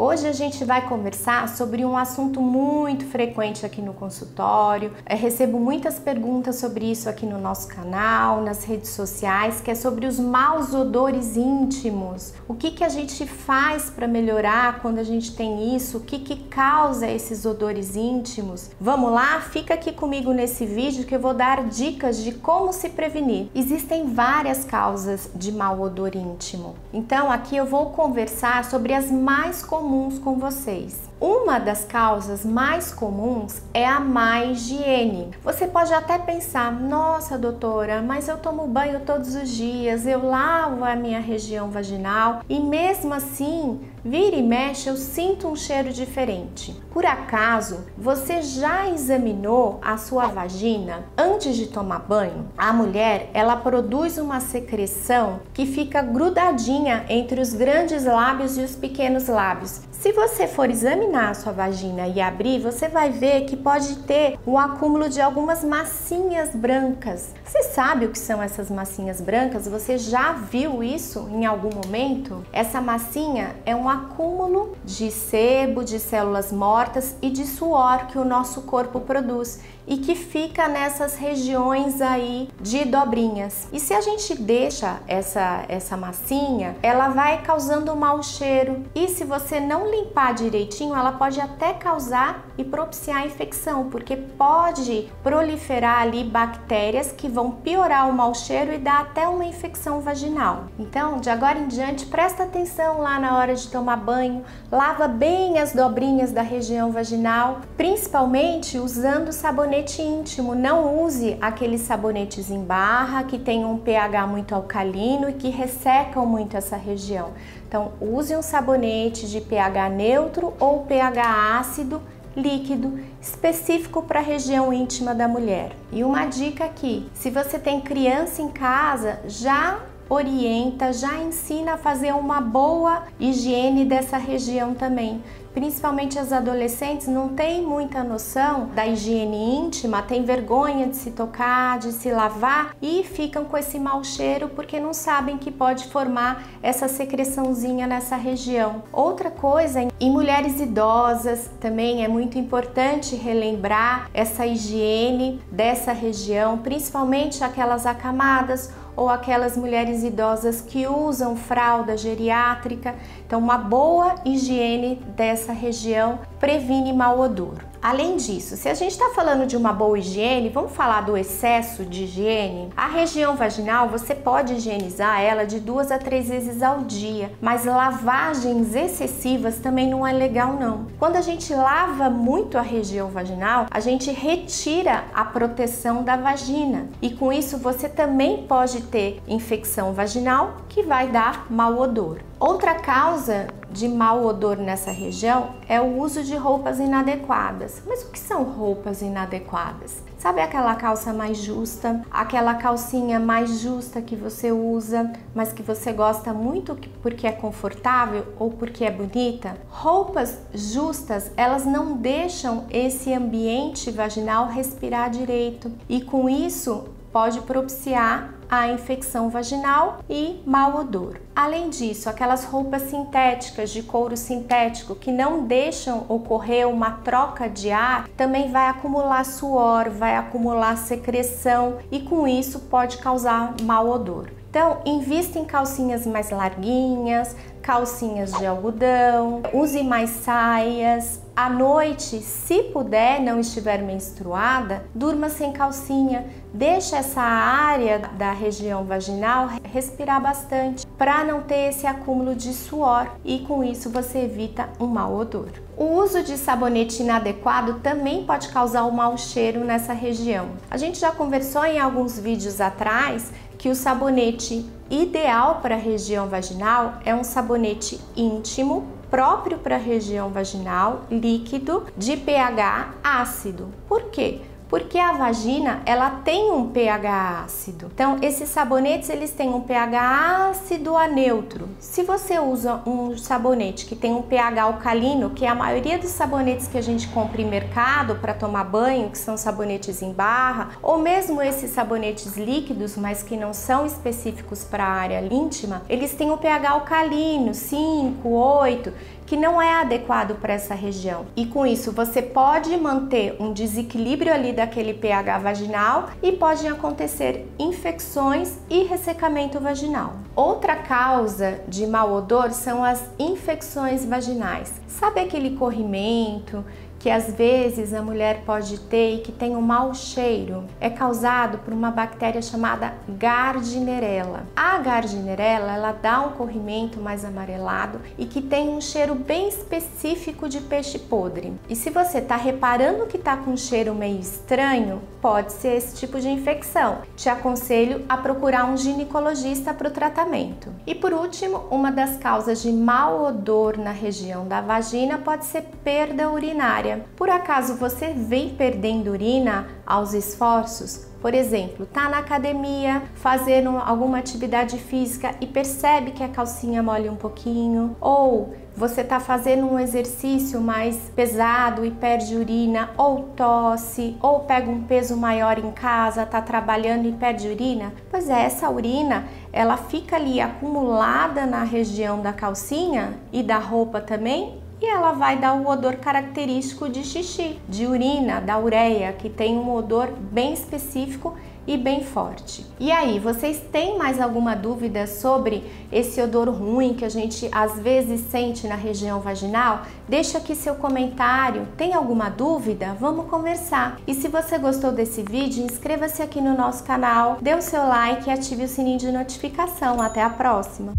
Hoje a gente vai conversar sobre um assunto muito frequente aqui no consultório. Recebo muitas perguntas sobre isso aqui no nosso canal, nas redes sociais, que é sobre os maus odores íntimos. O que a gente faz para melhorar quando a gente tem isso? O que causa esses odores íntimos? Vamos lá? Fica aqui comigo nesse vídeo que eu vou dar dicas de como se prevenir. Existem várias causas de mau odor íntimo. Então aqui eu vou conversar sobre as mais comuns com vocês. Uma das causas mais comuns é a má higiene. Você pode até pensar, nossa doutora, mas eu tomo banho todos os dias, eu lavo a minha região vaginal e mesmo assim, vira e mexe, eu sinto um cheiro diferente. Por acaso, você já examinou a sua vagina antes de tomar banho? A mulher, ela produz uma secreção que fica grudadinha entre os grandes lábios e os pequenos lábios. Se você for examinar a sua vagina e abrir, você vai ver que pode ter um acúmulo de algumas massinhas brancas. Você sabe o que são essas massinhas brancas? Você já viu isso em algum momento? Essa massinha é um acúmulo de sebo, de células mortas e de suor que o nosso corpo produz e que fica nessas regiões aí de dobrinhas. E se a gente deixa essa massinha, ela vai causando um mau cheiro. E se você não limpar direitinho, ela pode até causar e propiciar infecção, porque pode proliferar ali bactérias que vão piorar o mau cheiro e dar até uma infecção vaginal. Então, de agora em diante, presta atenção lá na hora de tomar banho, lava bem as dobrinhas da região vaginal, principalmente usando sabonete íntimo. Não use aqueles sabonetes em barra que tem um pH muito alcalino e que ressecam muito essa região. Então, use um sabonete de pH neutro ou pH ácido líquido específico para a região íntima da mulher. E uma dica aqui, se você tem criança em casa, já orienta, já ensina a fazer uma boa higiene dessa região também. Principalmente as adolescentes não têm muita noção da higiene íntima, têm vergonha de se tocar, de se lavar e ficam com esse mau cheiro porque não sabem que pode formar essa secreçãozinha nessa região. Outra coisa, em mulheres idosas também é muito importante relembrar essa higiene dessa região, principalmente aquelas acamadas ou aquelas mulheres idosas que usam fralda geriátrica. Então, uma boa higiene dessa região previne mau odor. Além disso, se a gente está falando de uma boa higiene, vamos falar do excesso de higiene? A região vaginal, você pode higienizar ela de 2 a 3 vezes ao dia, mas lavagens excessivas também não é legal não. Quando a gente lava muito a região vaginal, a gente retira a proteção da vagina e com isso você também pode ter infecção vaginal que vai dar mau odor. Outra causa de mau odor nessa região é o uso de roupas inadequadas. Mas o que são roupas inadequadas? Sabe aquela calça mais justa, aquela calcinha mais justa que você usa, mas que você gosta muito porque é confortável ou porque é bonita? Roupas justas, elas não deixam esse ambiente vaginal respirar direito e com isso pode propiciar a infecção vaginal e mau odor. Além disso, aquelas roupas sintéticas de couro sintético que não deixam ocorrer uma troca de ar, também vai acumular suor, vai acumular secreção e com isso pode causar mau odor. Então, invista em calcinhas mais larguinhas, calcinhas de algodão, use mais saias. À noite, se puder, não estiver menstruada, durma sem calcinha. Deixa essa área da região vaginal respirar bastante para não ter esse acúmulo de suor e com isso você evita um mau odor. O uso de sabonete inadequado também pode causar um mau cheiro nessa região. A gente já conversou em alguns vídeos atrás que o sabonete ideal para a região vaginal é um sabonete íntimo, próprio para a região vaginal, líquido, de pH ácido. Por quê? Porque a vagina, ela tem um pH ácido. Então, esses sabonetes, eles têm um pH ácido a neutro. Se você usa um sabonete que tem um pH alcalino, que é a maioria dos sabonetes que a gente compra em mercado para tomar banho, que são sabonetes em barra, ou mesmo esses sabonetes líquidos, mas que não são específicos para a área íntima, eles têm um pH alcalino, 5, 8, que não é adequado para essa região. E com isso você pode manter um desequilíbrio ali daquele pH vaginal e pode acontecer infecções e ressecamento vaginal. Outra causa de mau odor são as infecções vaginais. Sabe aquele corrimento que às vezes a mulher pode ter e que tem um mau cheiro? É causado por uma bactéria chamada Gardnerella. A Gardnerella, ela dá um corrimento mais amarelado e que tem um cheiro bem específico de peixe podre. E se você está reparando que está com um cheiro meio estranho, pode ser esse tipo de infecção. Te aconselho a procurar um ginecologista para o tratamento. E por último, uma das causas de mau odor na região da vagina pode ser perda urinária. Por acaso você vem perdendo urina aos esforços? Por exemplo, tá na academia fazendo alguma atividade física e percebe que a calcinha molha um pouquinho, ou você tá fazendo um exercício mais pesado e perde urina, ou tosse, ou pega um peso maior em casa, tá trabalhando e perde urina. Pois é, essa urina, ela fica ali acumulada na região da calcinha e da roupa também, e ela vai dar o odor característico de xixi, de urina, da ureia, que tem um odor bem específico e bem forte. E aí, vocês têm mais alguma dúvida sobre esse odor ruim que a gente às vezes sente na região vaginal? Deixa aqui seu comentário. Tem alguma dúvida? Vamos conversar. E se você gostou desse vídeo, inscreva-se aqui no nosso canal, dê o seu like e ative o sininho de notificação. Até a próxima!